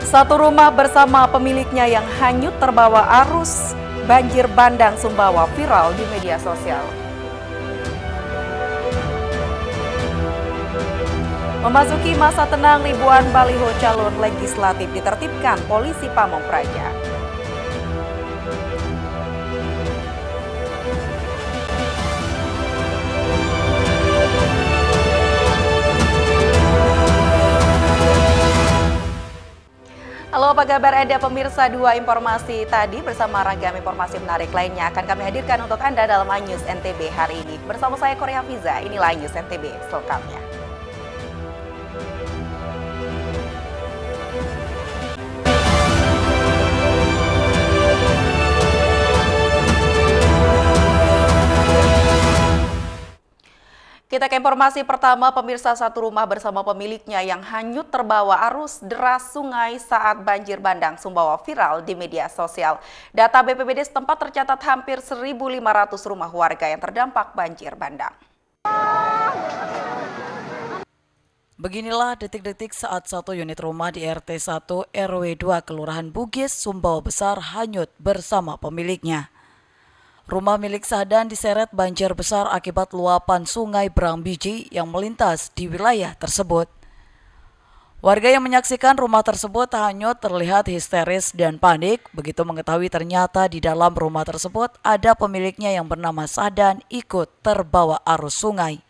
Satu rumah bersama pemiliknya yang hanyut terbawa arus banjir bandang Sumbawa viral di media sosial. Memasuki masa tenang, ribuan baliho calon legislatif ditertibkan polisi Pamong Praja. Halo, apa kabar Anda pemirsa? Dua informasi tadi bersama ragam informasi menarik lainnya akan kami hadirkan untuk Anda dalam iNews NTB hari ini. Bersama saya Korea Fiza, inilah iNews NTB selengkapnya. Kita ke informasi pertama, pemirsa. Satu rumah bersama pemiliknya yang hanyut terbawa arus deras sungai saat banjir bandang Sumbawa viral di media sosial. Data BPBD setempat tercatat hampir 1.500 rumah warga yang terdampak banjir bandang. Beginilah detik-detik saat satu unit rumah di RT 1 RW 2 Kelurahan Bugis, Sumbawa Besar hanyut bersama pemiliknya. Rumah milik Sahdan diseret banjir besar akibat luapan sungai Brambiji yang melintas di wilayah tersebut. Warga yang menyaksikan rumah tersebut hanyut terlihat histeris dan panik begitu mengetahui ternyata di dalam rumah tersebut ada pemiliknya yang bernama Sahdan ikut terbawa arus sungai.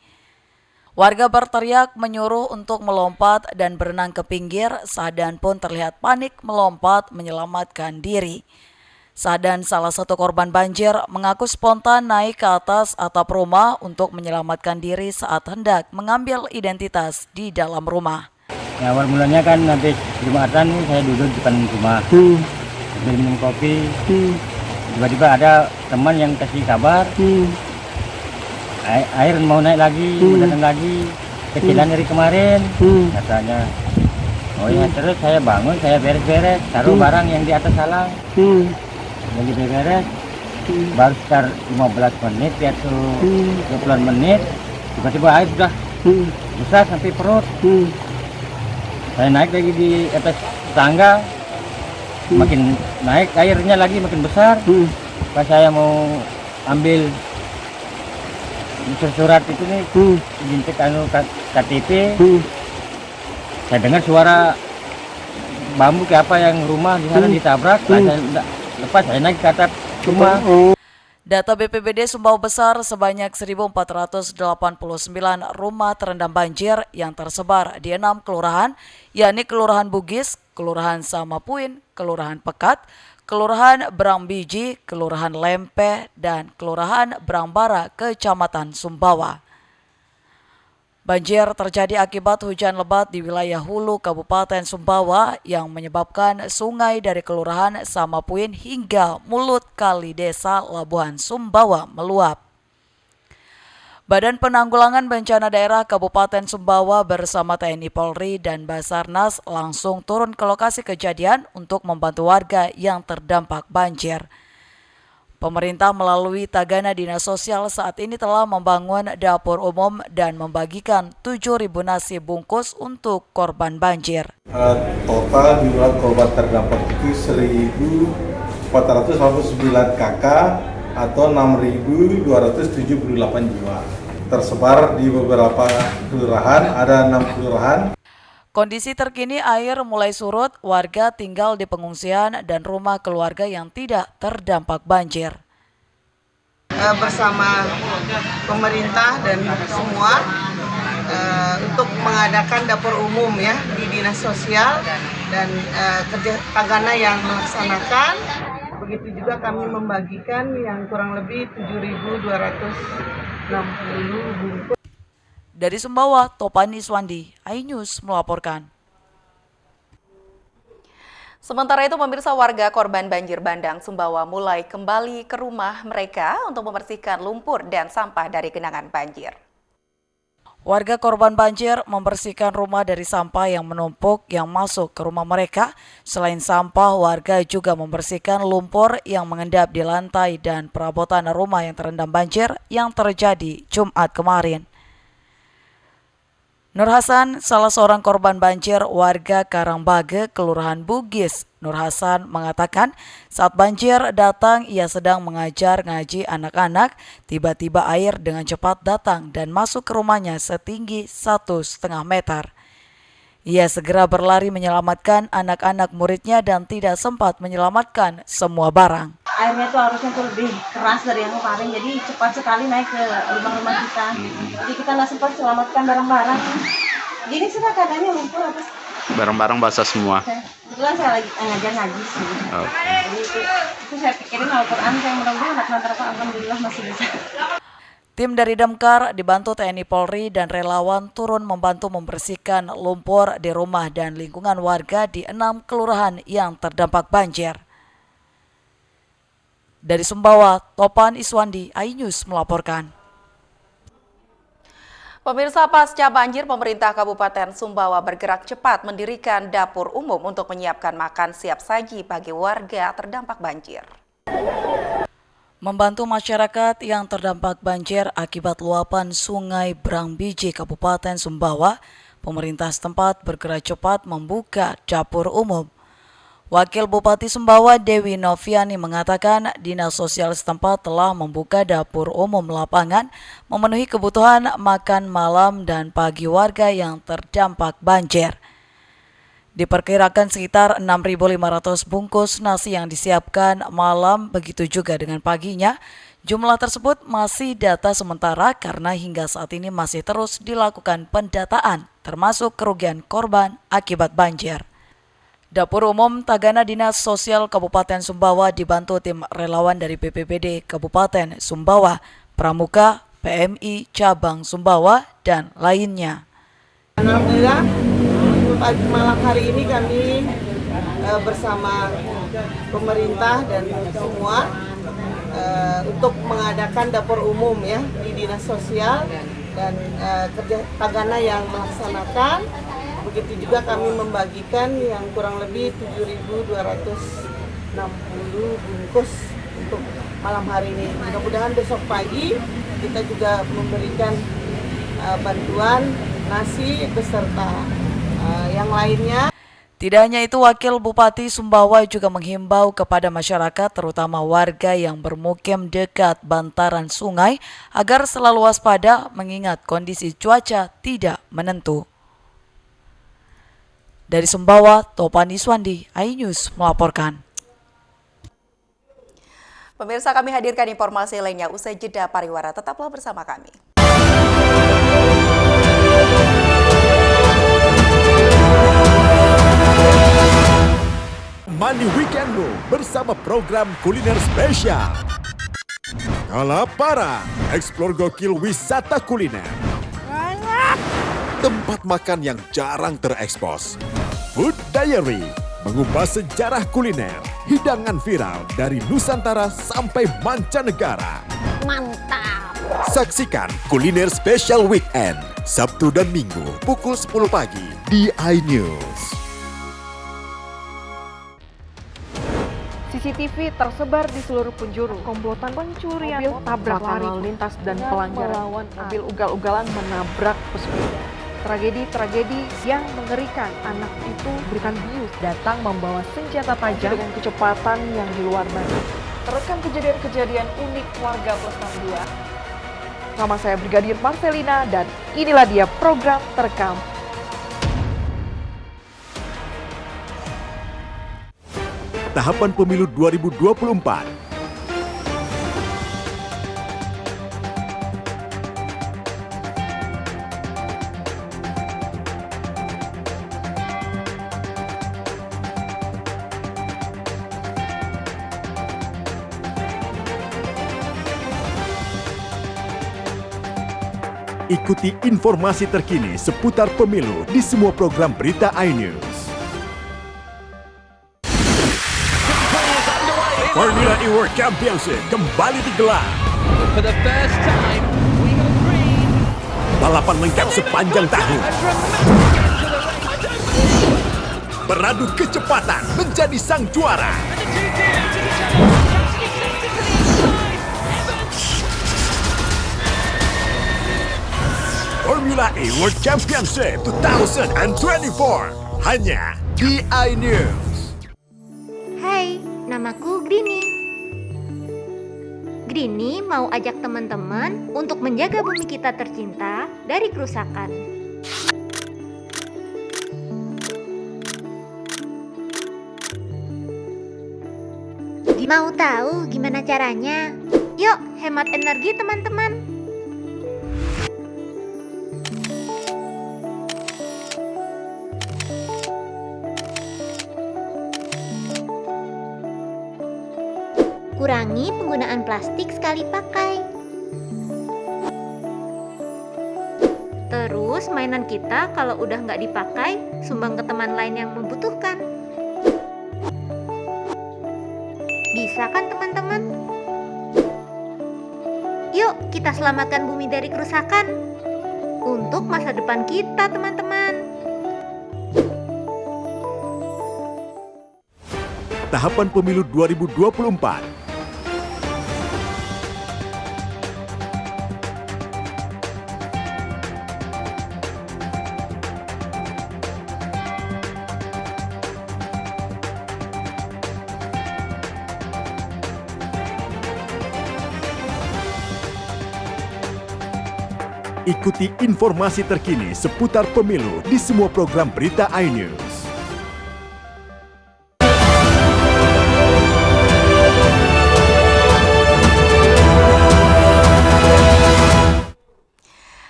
Warga berteriak menyuruh untuk melompat dan berenang ke pinggir. Sahdan pun terlihat panik melompat menyelamatkan diri. Sahdan, salah satu korban banjir, mengaku spontan naik ke atas atap rumah untuk menyelamatkan diri saat hendak mengambil identitas di dalam rumah. Ya, awal mulanya kan nanti Jumatan saya duduk di depan rumah, minum kopi. Tiba-tiba ada teman yang kasih kabar, air mau naik lagi, mau datang lagi, kecilan dari kemarin, katanya. Oh ya, terus saya bangun, saya beres-beres, taruh barang yang di atas salang. Lagi beres, baru sekitar 15 menit atau 20 menit, tiba-tiba air sudah besar sampai perut. Saya naik lagi di atas tangga, makin naik airnya lagi makin besar. Pas saya mau ambil surat itu nih, jintik KTP, saya dengar suara bambu kayak apa yang rumah di sana ditabrak. Lepas saya naik ke atap rumah. Data BPBD Sumbawa Besar sebanyak 1.489 rumah terendam banjir yang tersebar di 6 kelurahan, yakni Kelurahan Bugis, Kelurahan Samapuin, Kelurahan Pekat, Kelurahan Brambiji, Kelurahan Lempe, dan Kelurahan Brangbara, Kecamatan Sumbawa. Banjir terjadi akibat hujan lebat di wilayah hulu Kabupaten Sumbawa yang menyebabkan sungai dari Kelurahan Samapuin hingga mulut kali desa Labuhan Sumbawa meluap. Badan Penanggulangan Bencana Daerah Kabupaten Sumbawa bersama TNI Polri dan Basarnas langsung turun ke lokasi kejadian untuk membantu warga yang terdampak banjir. Pemerintah melalui Tagana Dinas Sosial saat ini telah membangun dapur umum dan membagikan 7.000 nasi bungkus untuk korban banjir. Total jumlah korban terdampak itu 1.449 kakak atau 6.278 jiwa. Tersebar di beberapa kelurahan, ada 6 kelurahan. Kondisi terkini air mulai surut, warga tinggal di pengungsian dan rumah keluarga yang tidak terdampak banjir. Bersama pemerintah dan semua untuk mengadakan dapur umum ya di Dinas Sosial dan kerja Tagana yang melaksanakan. Begitu juga kami membagikan yang kurang lebih 7.260 bungkus. Dari Sumbawa, Topani Iswandi, iNews melaporkan. Sementara itu, pemirsa, warga korban banjir bandang Sumbawa mulai kembali ke rumah mereka untuk membersihkan lumpur dan sampah dari genangan banjir. Warga korban banjir membersihkan rumah dari sampah yang menumpuk yang masuk ke rumah mereka. Selain sampah, warga juga membersihkan lumpur yang mengendap di lantai dan perabotan rumah yang terendam banjir yang terjadi Jumat kemarin. Nur Hasan, salah seorang korban banjir warga Karangbage, Kelurahan Bugis. Nur Hasan mengatakan saat banjir datang ia sedang mengajar ngaji anak-anak, tiba-tiba air dengan cepat datang dan masuk ke rumahnya setinggi 1,5 meter. Ia segera berlari menyelamatkan anak-anak muridnya dan tidak sempat menyelamatkan semua barang. Airnya tuh harusnya tuh lebih keras dari yang kemarin, jadi cepat sekali naik ke rumah-rumah kita. Jadi kita nggak sempat selamatkan barang-barang. Jadi sudah keadaannya lumpur atas. Barang-barang basah semua. Kebetulan saya lagi ngajar ngaji sih. Oh. Jadi itu saya pikirin Al-Quran, saya mudah-mudahan anak-anak alhamdulillah masih bisa. Tim dari Damkar dibantu TNI Polri dan relawan turun membantu membersihkan lumpur di rumah dan lingkungan warga di 6 kelurahan yang terdampak banjir. Dari Sumbawa, Topan Iswandi, iNews melaporkan. Pemirsa, pasca banjir, pemerintah Kabupaten Sumbawa bergerak cepat mendirikan dapur umum untuk menyiapkan makan siap saji bagi warga terdampak banjir. Membantu masyarakat yang terdampak banjir akibat luapan Sungai Brangbiji, Kabupaten Sumbawa, pemerintah setempat bergerak cepat membuka dapur umum. Wakil Bupati Sumbawa Dewi Noviani mengatakan Dinas Sosial setempat telah membuka dapur umum lapangan memenuhi kebutuhan makan malam dan pagi warga yang terdampak banjir. Diperkirakan sekitar 6.500 bungkus nasi yang disiapkan malam, begitu juga dengan paginya. Jumlah tersebut masih data sementara karena hingga saat ini masih terus dilakukan pendataan, termasuk kerugian korban akibat banjir. Dapur Umum Tagana Dinas Sosial Kabupaten Sumbawa dibantu tim relawan dari BPBD Kabupaten Sumbawa, Pramuka, PMI Cabang Sumbawa, dan lainnya. Alhamdulillah, pagi malam hari ini kami bersama pemerintah dan semua untuk mengadakan dapur umum ya di Dinas Sosial dan kerja Tagana yang melaksanakan. Begitu juga kami membagikan yang kurang lebih 7.260 bungkus untuk malam hari ini. Mudah-mudahan besok pagi kita juga memberikan bantuan nasi beserta yang lainnya. Tidak hanya itu, Wakil Bupati Sumbawa juga menghimbau kepada masyarakat, terutama warga yang bermukim dekat bantaran sungai, agar selalu waspada mengingat kondisi cuaca tidak menentu. Dari Sumbawa, Topan Iswandi, iNews melaporkan. Pemirsa, kami hadirkan informasi lainnya usai jeda pariwara. Tetaplah bersama kami. Mani Weekendmu bersama program kuliner spesial. Kalapara, eksplor gokil wisata kuliner. Tempat makan yang jarang terekspos. Food Diary, mengupas sejarah kuliner, hidangan viral dari Nusantara sampai mancanegara. Mantap! Saksikan Kuliner Spesial Weekend, Sabtu dan Minggu, pukul 10 pagi di iNews. CCTV tersebar di seluruh penjuru. Komplotan pencurian mobil tabrak lari lintas dan pelanggaran melawan mobil ugal-ugalan menabrak pesepeda. Tragedi-tragedi yang mengerikan. Anak itu berikan bius datang membawa senjata tajam dengan kecepatan yang di luar batas. Terekam kejadian-kejadian unik warga plus 62. Nama saya Brigadir Marcelina dan inilah dia program Terekam. Tahapan Pemilu 2024. Ikuti informasi terkini seputar pemilu di semua program berita iNews. Formula E World Championship kembali digelar. For the first time, we have green. Balapan lengkap sepanjang tahun. Beradu kecepatan menjadi sang juara. Formula E World Championship 2024 hanya di iNews. Hai, namaku Grini. Grini mau ajak teman-teman untuk menjaga bumi kita tercinta dari kerusakan. Mau tahu gimana caranya? Yuk, hemat energi teman-teman. Kurangi penggunaan plastik sekali pakai. Terus mainan kita kalau udah nggak dipakai, sumbang ke teman lain yang membutuhkan. Bisa kan teman-teman? Yuk kita selamatkan bumi dari kerusakan untuk masa depan kita teman-teman. Tahapan pemilu 2024. Ikuti informasi terkini seputar pemilu di semua program berita iNews.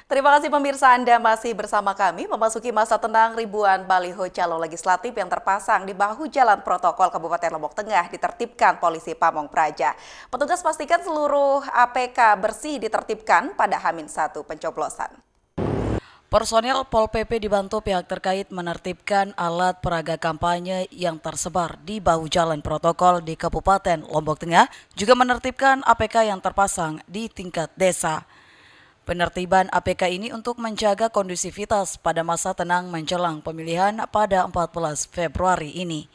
Terima kasih pemirsa, Anda masih bersama kami. Memasuki masa tenang, ribuan baliho calon legislatif yang terpasang di bahu jalan protokol Kabupaten Lombok Tengah ditertibkan polisi Pamong Praja. Petugas pastikan seluruh APK bersih ditertibkan pada H-1 pencoblosan. Personil Pol PP dibantu pihak terkait menertibkan alat peraga kampanye yang tersebar di bahu jalan protokol di Kabupaten Lombok Tengah, juga menertibkan APK yang terpasang di tingkat desa. Penertiban APK ini untuk menjaga kondusivitas pada masa tenang menjelang pemilihan pada 14 Februari ini.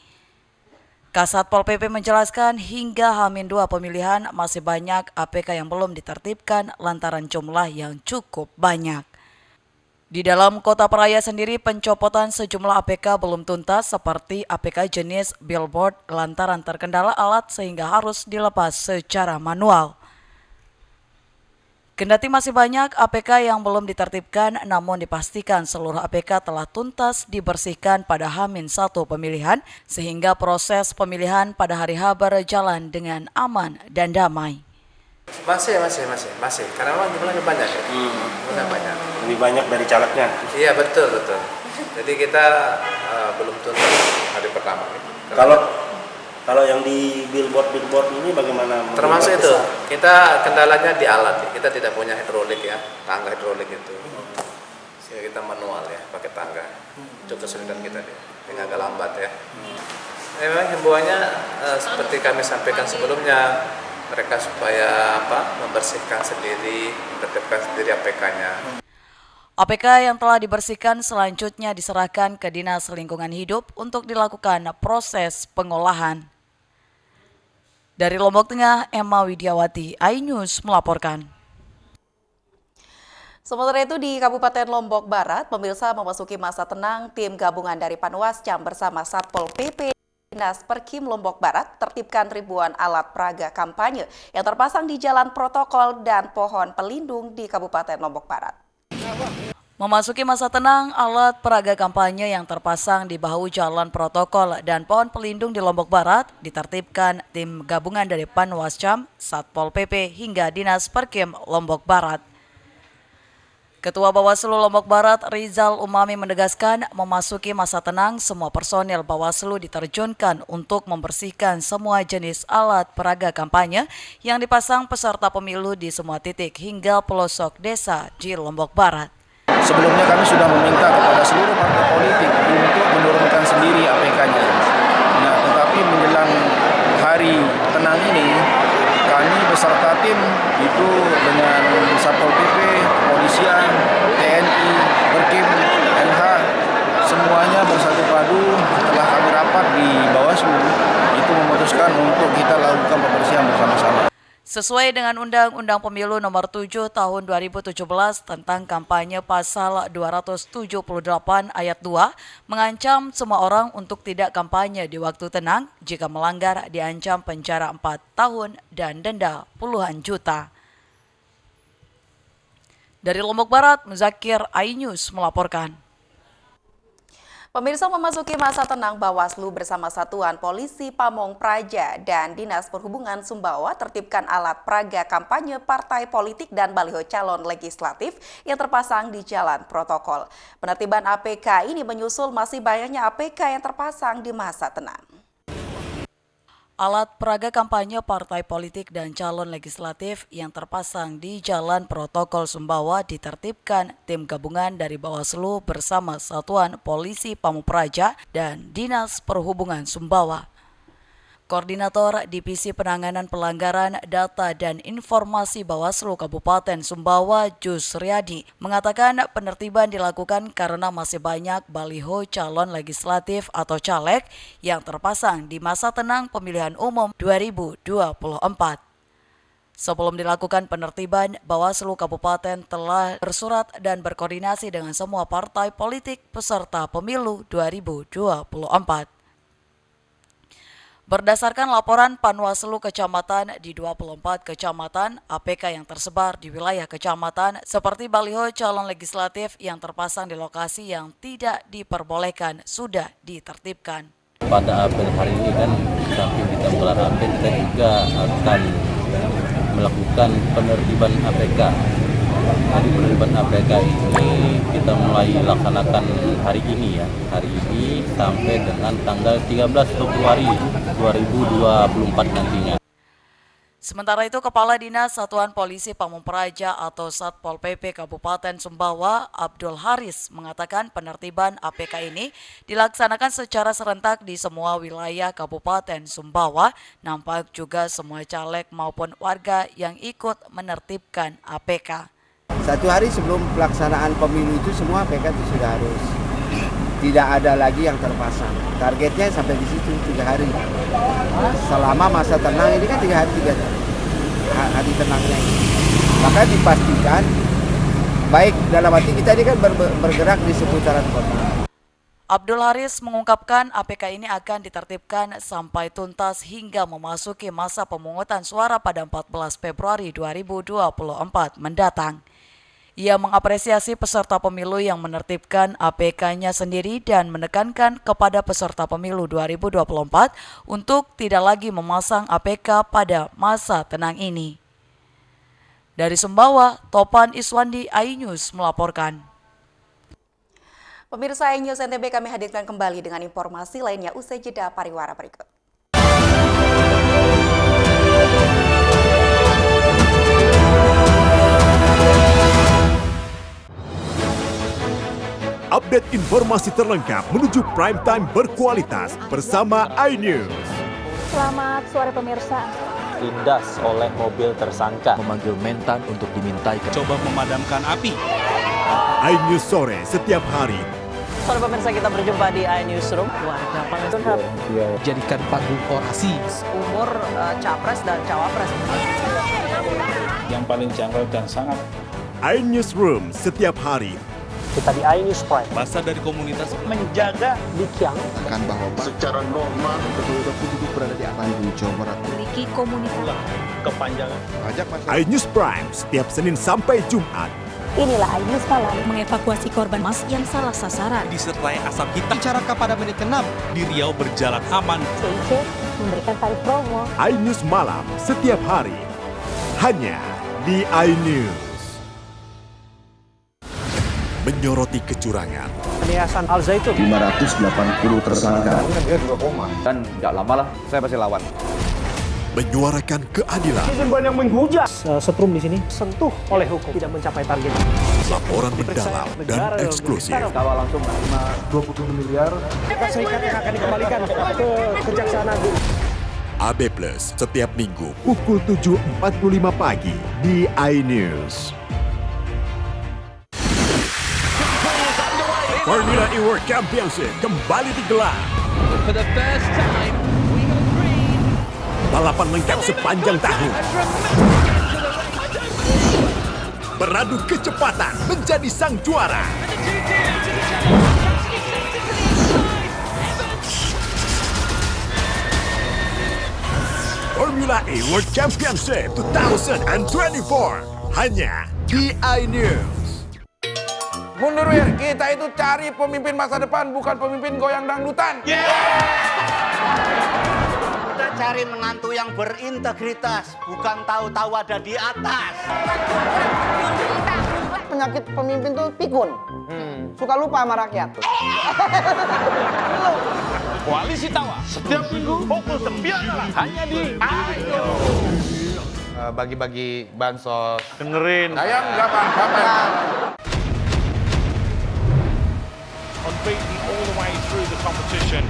Kasat Pol PP menjelaskan hingga H-2 pemilihan masih banyak APK yang belum ditertibkan lantaran jumlah yang cukup banyak. Di dalam Kota Praia sendiri pencopotan sejumlah APK belum tuntas seperti APK jenis billboard lantaran terkendala alat sehingga harus dilepas secara manual. Kendati masih banyak APK yang belum ditertibkan, namun dipastikan seluruh APK telah tuntas dibersihkan pada H-1 pemilihan, sehingga proses pemilihan pada hari H berjalan dengan aman dan damai. Masih. Karena memang jumlahnya banyak ya. Jumlahnya banyak. Lebih banyak dari calegnya. Iya betul. Jadi kita belum tuntas hari pertama. Kalau yang di billboard ini bagaimana? Termasuk itu, kita kendalanya di alat ya. Kita tidak punya hidrolik ya, tangga hidrolik itu. Sehingga kita manual ya, pakai tangga. Itu kesulitan kita deh, ini agak lambat ya. Memang himbauannya seperti kami sampaikan sebelumnya, mereka supaya membersihkan sendiri, menertibkan sendiri APK-nya. APK yang telah dibersihkan selanjutnya diserahkan ke Dinas Lingkungan Hidup untuk dilakukan proses pengolahan. Dari Lombok Tengah, Emma Widiawati, iNews melaporkan. Sementara itu di Kabupaten Lombok Barat, pemirsa memasuki masa tenang, tim gabungan dari Panwascam bersama Satpol PP Dinas Perkim Lombok Barat tertibkan ribuan alat peraga kampanye yang terpasang di jalan protokol dan pohon pelindung di Kabupaten Lombok Barat. Memasuki masa tenang, alat peraga kampanye yang terpasang di bahu jalan protokol dan pohon pelindung di Lombok Barat ditertibkan tim gabungan dari Panwascam, Satpol PP hingga Dinas Perkim Lombok Barat. Ketua Bawaslu Lombok Barat Rizal Umami menegaskan memasuki masa tenang semua personil Bawaslu diterjunkan untuk membersihkan semua jenis alat peraga kampanye yang dipasang peserta pemilu di semua titik hingga pelosok desa di Lombok Barat. Sebelumnya kami sudah meminta kepada seluruh partai politik untuk menurunkan sendiri APK-nya. Nah, tetapi menjelang hari tenang ini, kami beserta tim itu dengan Satpol PP, Kepolisian, TNI, Perkim, LH, semuanya bersatu padu setelah kami rapat di Bawaslu, itu memutuskan untuk kita lakukan pembersihan bersama-sama. Sesuai dengan Undang-Undang Pemilu Nomor 7 Tahun 2017 tentang kampanye pasal 278 ayat 2 mengancam semua orang untuk tidak kampanye di waktu tenang, jika melanggar diancam penjara 4 tahun dan denda puluhan juta. Dari Lombok Barat, Muzakir, iNews melaporkan. Pemirsa, memasuki masa tenang, Bawaslu bersama Satuan Polisi Pamong Praja dan Dinas Perhubungan Sumbawa tertibkan alat peraga kampanye partai politik dan baliho calon legislatif yang terpasang di jalan protokol. Penertiban APK ini menyusul masih banyaknya APK yang terpasang di masa tenang. Alat peraga kampanye partai politik dan calon legislatif yang terpasang di Jalan Protokol Sumbawa ditertibkan tim gabungan dari Bawaslu bersama Satuan Polisi Pamong Praja dan Dinas Perhubungan Sumbawa. Koordinator Divisi Penanganan Pelanggaran Data dan Informasi Bawaslu Kabupaten Sumbawa, Jusriyadi, mengatakan penertiban dilakukan karena masih banyak baliho calon legislatif atau caleg yang terpasang di masa tenang pemilihan umum 2024. Sebelum dilakukan penertiban, Bawaslu Kabupaten telah bersurat dan berkoordinasi dengan semua partai politik peserta pemilu 2024. Berdasarkan laporan Panwaslu Kecamatan di 24 kecamatan, APK yang tersebar di wilayah kecamatan seperti baliho calon legislatif yang terpasang di lokasi yang tidak diperbolehkan sudah ditertibkan. Pada apel hari ini kan, samping kita menggelar apel, kita juga akan melakukan penertiban APK. Jadi penertiban APK ini kita mulai laksanakan hari ini ya, hari ini sampai dengan tanggal 13 Februari 2024 nantinya. Sementara itu, Kepala Dinas Satuan Polisi Pamong Praja atau Satpol PP Kabupaten Sumbawa, Abdul Haris, mengatakan penertiban APK ini dilaksanakan secara serentak di semua wilayah Kabupaten Sumbawa. Nampak juga semua caleg maupun warga yang ikut menertibkan APK. Satu hari sebelum pelaksanaan pemilu itu semua APK itu sudah harus. Tidak ada lagi yang terpasang. Targetnya sampai di situ 3 hari. Selama masa tenang ini kan 3 hari tenangnya ini. Maka dipastikan baik dalam arti kita ini kan bergerak di seputaran kota. Abdul Haris mengungkapkan APK ini akan ditertibkan sampai tuntas hingga memasuki masa pemungutan suara pada 14 Februari 2024 mendatang. Ia mengapresiasi peserta pemilu yang menertibkan APK-nya sendiri dan menekankan kepada peserta pemilu 2024 untuk tidak lagi memasang APK pada masa tenang ini. Dari Sumbawa, Topan Iswandi, iNews melaporkan. Pemirsa iNews NTB, kami hadirkan kembali dengan informasi lainnya usai jeda pariwara berikut. Update informasi terlengkap menuju prime time berkualitas bersama iNews. Selamat sore pemirsa. Ditindas oleh mobil tersangka. Memanggil mentan untuk dimintai. Coba memadamkan api. iNews sore setiap hari. Sore pemirsa, kita berjumpa di iNewsroom. Warga Palestina jadikan panggung orasi. Umur capres dan cawapres. Yang paling jangkau dan sangat. iNewsroom setiap hari. Kita di iNews Prime. Masa dari komunitas menjaga Dikyang. Akan bahwa secara normal penduduk berada di Bandung, Jawa Barat. Memiliki komunitas. Kepanjangan. iNews Prime setiap Senin sampai Jumat. Inilah iNews Malam mengevakuasi korban mas yang salah sasaran. Disertai asap hitam. Bicara pada menit ke-6 di Riau berjalan aman. CIC memberikan tarif promo. iNews Malam setiap hari. Hanya di iNews. Menyoroti kecurangan. Yayasan Al Zaitun 580 tersangka. Dan nggak lama lah, saya pasti lawan. Menyuarakan keadilan. Netizen banyak menghujat. Setrum di sini sentuh oleh hukum, tidak mencapai target. Laporan mendalam dan eksklusif. Kawal langsung 20 miliar. Serikat yang akan dikembalikan ke Kejaksaan Agung. AB Plus setiap minggu pukul 7.45 pagi di iNews. Formula E World Championship kembali digelar. For the first time, we have green. Balapan lengkap sepanjang tahun. Beradu kecepatan menjadi sang juara. Formula E World Championship 2024 hanya di iNews. Mundur Wir, kita itu cari pemimpin masa depan, bukan pemimpin goyang dangdutan. Kita cari menantu yang berintegritas, bukan tahu-tahu ada di atas. Penyakit pemimpin tuh pikun. Suka lupa sama rakyat. Koalisi Tawa setiap minggu pukul 9 hanya di Ayo. Bagi-bagi bansos. Dengerin. Ayam nggak apa-apa. Unbeaten all the way through the competition.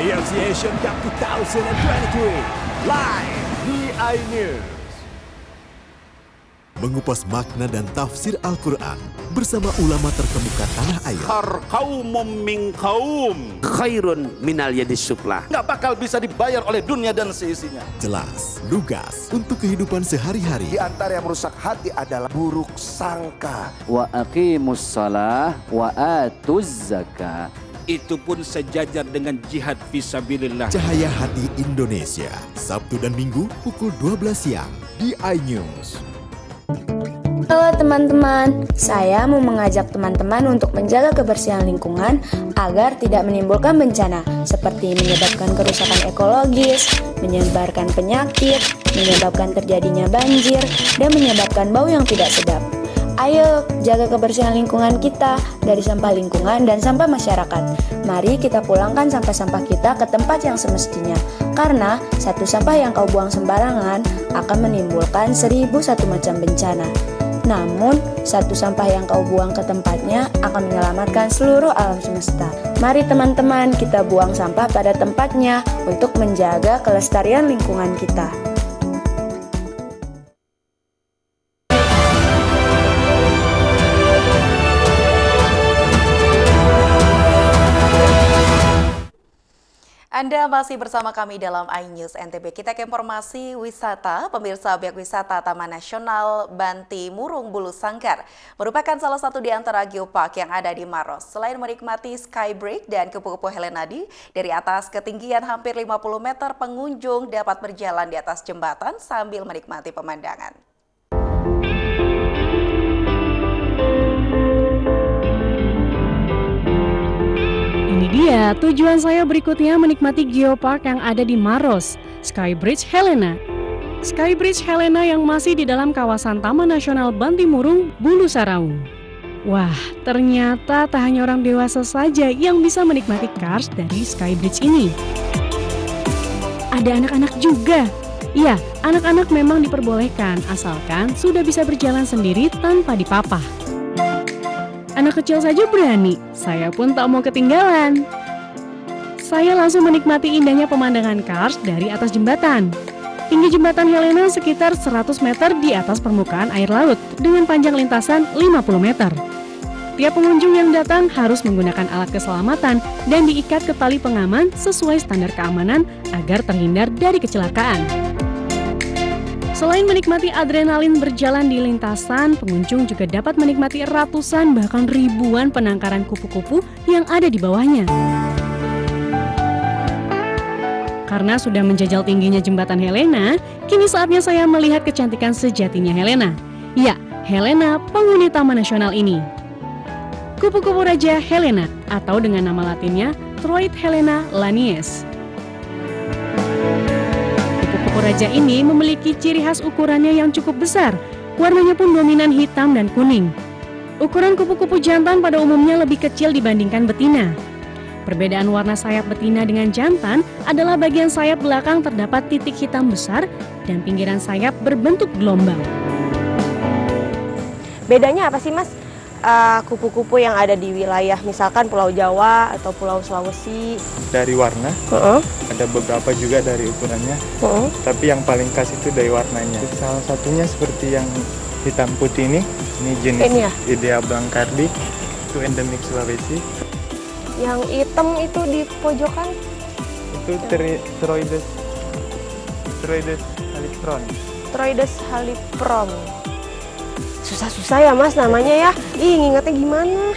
AFC Asian Cup 2023 live di iNews. Mengupas makna dan tafsir Al-Quran bersama ulama terkemuka tanah air. Kaumum min kaum khairun minal yadis sufla. Nggak bakal bisa dibayar oleh dunia dan seisinya. Jelas, lugas untuk kehidupan sehari-hari. Di antara yang merusak hati adalah buruk sangka. Wa aqimus shalah wa atuz zakah. Itu pun sejajar dengan jihad fisabilillah. Cahaya Hati Indonesia, Sabtu dan Minggu pukul 12 siang di iNews. Halo teman-teman, saya mau mengajak teman-teman untuk menjaga kebersihan lingkungan agar tidak menimbulkan bencana seperti menyebabkan kerusakan ekologis, menyebarkan penyakit, menyebabkan terjadinya banjir, dan menyebabkan bau yang tidak sedap. Ayo jaga kebersihan lingkungan kita dari sampah lingkungan dan sampah masyarakat. Mari kita pulangkan sampah-sampah kita ke tempat yang semestinya. Karena satu sampah yang kau buang sembarangan akan menimbulkan 1001 macam bencana. Namun, satu sampah yang kau buang ke tempatnya akan menyelamatkan seluruh alam semesta. Mari teman-teman kita buang sampah pada tempatnya untuk menjaga kelestarian lingkungan kita. Anda masih bersama kami dalam iNews NTB. Kita ke informasi wisata. Pemirsa, objek wisata Taman Nasional Banti Murung Bulu Sangkar merupakan salah satu di antara geopark yang ada di Maros. Selain menikmati skybreak dan kupu-kupu Helenadi, dari atas ketinggian hampir 50 meter, pengunjung dapat berjalan di atas jembatan sambil menikmati pemandangan. Ini dia tujuan saya berikutnya menikmati geopark yang ada di Maros, Skybridge Helena. Skybridge Helena yang masih di dalam kawasan Taman Nasional Banti Murung, Bulu Saraung. Wah, ternyata tak hanya orang dewasa saja yang bisa menikmati Cars dari Skybridge ini. Ada anak-anak juga. Iya, anak-anak memang diperbolehkan asalkan sudah bisa berjalan sendiri tanpa dipapah. Anak kecil saja berani, saya pun tak mau ketinggalan. Saya langsung menikmati indahnya pemandangan Cars dari atas jembatan. Tinggi jembatan Helena sekitar 100 meter di atas permukaan air laut dengan panjang lintasan 50 meter. Tiap pengunjung yang datang harus menggunakan alat keselamatan dan diikat ke tali pengaman sesuai standar keamanan agar terhindar dari kecelakaan. Selain menikmati adrenalin berjalan di lintasan, pengunjung juga dapat menikmati ratusan bahkan ribuan penangkaran kupu-kupu yang ada di bawahnya. Karena sudah menjajal tingginya jembatan Helena, kini saatnya saya melihat kecantikan sejatinya Helena. Ya, Helena, penghuni Taman Nasional ini. Kupu-kupu Raja Helena atau dengan nama latinnya Troid Helena lanius. Kupu-kupu raja ini memiliki ciri khas ukurannya yang cukup besar, warnanya pun dominan hitam dan kuning. Ukuran kupu-kupu jantan pada umumnya lebih kecil dibandingkan betina. Perbedaan warna sayap betina dengan jantan adalah bagian sayap belakang terdapat titik hitam besar dan pinggiran sayap berbentuk gelombang. Bedanya apa sih Mas? kupu-kupu yang ada di wilayah misalkan Pulau Jawa atau Pulau Sulawesi. Dari warna, ada beberapa juga dari ukurannya, tapi yang paling khas itu dari warnanya. Salah satunya seperti yang hitam putih ini jenis Ini ya? Idea blancardi, itu endemik Sulawesi. Yang hitam itu di pojokan? Itu Troides halipron. Troides halipron. Susah-susah ya Mas namanya ya. Ih, ngingetnya gimana?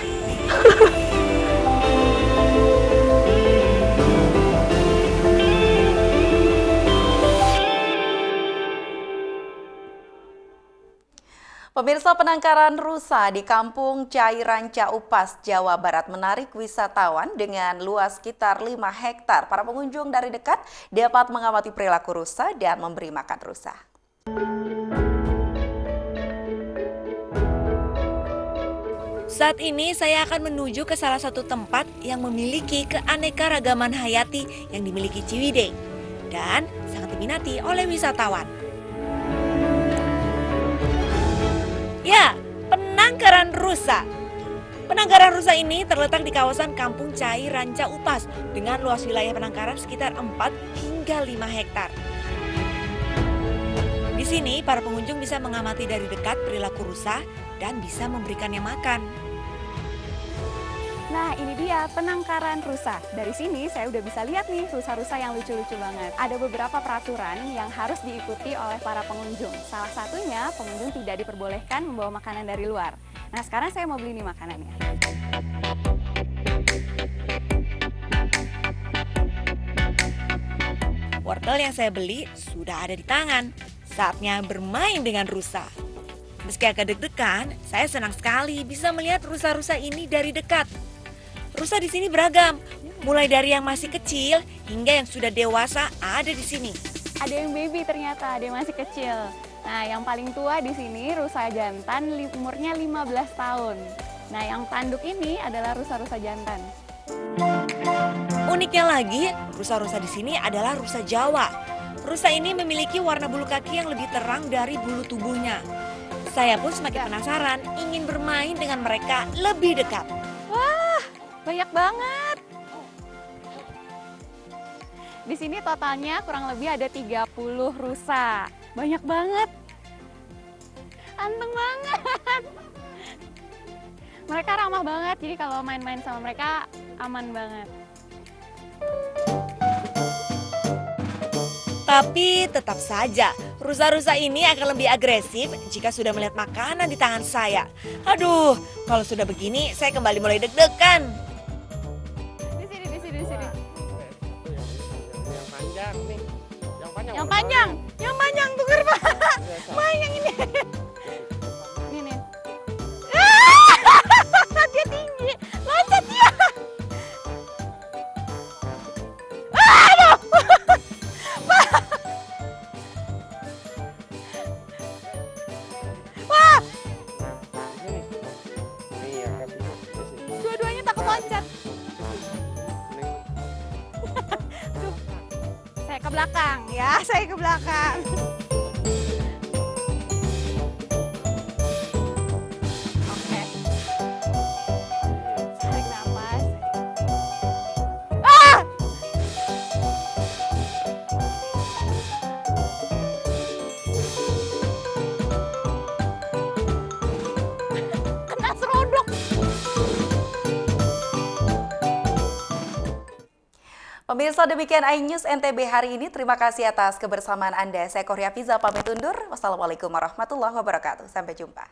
Pemirsa, penangkaran rusa di Kampung Cai Ranca Upas, Jawa Barat menarik wisatawan dengan luas sekitar 5 hektar. Para pengunjung dari dekat dapat mengamati perilaku rusa dan memberi makan rusa. Saat ini saya akan menuju ke salah satu tempat yang memiliki keanekaragaman hayati yang dimiliki Ciwidey dan sangat diminati oleh wisatawan. Ya, penangkaran rusa. Penangkaran rusa ini terletak di kawasan Kampung Cai Ranca Upas dengan luas wilayah penangkaran sekitar 4 hingga 5 hektar. Di sini para pengunjung bisa mengamati dari dekat perilaku rusa dan bisa memberikannya makan. Nah, ini dia penangkaran rusa. Dari sini saya udah bisa lihat nih rusa-rusa yang lucu-lucu banget. Ada beberapa peraturan yang harus diikuti oleh para pengunjung. Salah satunya pengunjung tidak diperbolehkan membawa makanan dari luar. Nah, sekarang saya mau beli nih makanannya. Wortel yang saya beli sudah ada di tangan. Saatnya bermain dengan rusa. Meski agak deg-degan, saya senang sekali bisa melihat rusa-rusa ini dari dekat. Rusa di sini beragam, mulai dari yang masih kecil hingga yang sudah dewasa ada di sini. Ada yang baby ternyata, ada yang masih kecil. Nah, yang paling tua di sini rusa jantan umurnya 15 tahun. Nah, yang tanduk ini adalah rusa-rusa jantan. Uniknya lagi, rusa-rusa di sini adalah rusa Jawa. Rusa ini memiliki warna bulu kaki yang lebih terang dari bulu tubuhnya. Saya pun semakin penasaran, ingin bermain dengan mereka lebih dekat. Wah, banyak banget. Di sini totalnya kurang lebih ada 30 rusa. Banyak banget. Anteng banget. Mereka ramah banget, jadi kalau main-main sama mereka aman banget. Tapi tetap saja, rusa-rusa ini akan lebih agresif jika sudah melihat makanan di tangan saya. Aduh, kalau sudah begini saya kembali mulai deg-degan. Di sini. Yang panjang, tuker Pak. Main yang ini. Ini. Dia tinggi, loncat dia. Aduh. Wah. Dua-duanya takut loncat. Tuh. Saya ke belakang ya, saya ke belakang. Oke. Tarik nafas. Ah! Kena seruduk. Pemirsa, demikian iNews NTB hari ini. Terima kasih atas kebersamaan Anda. Saya Korea Fiza pamit undur. Wassalamualaikum warahmatullahi wabarakatuh. Sampai jumpa.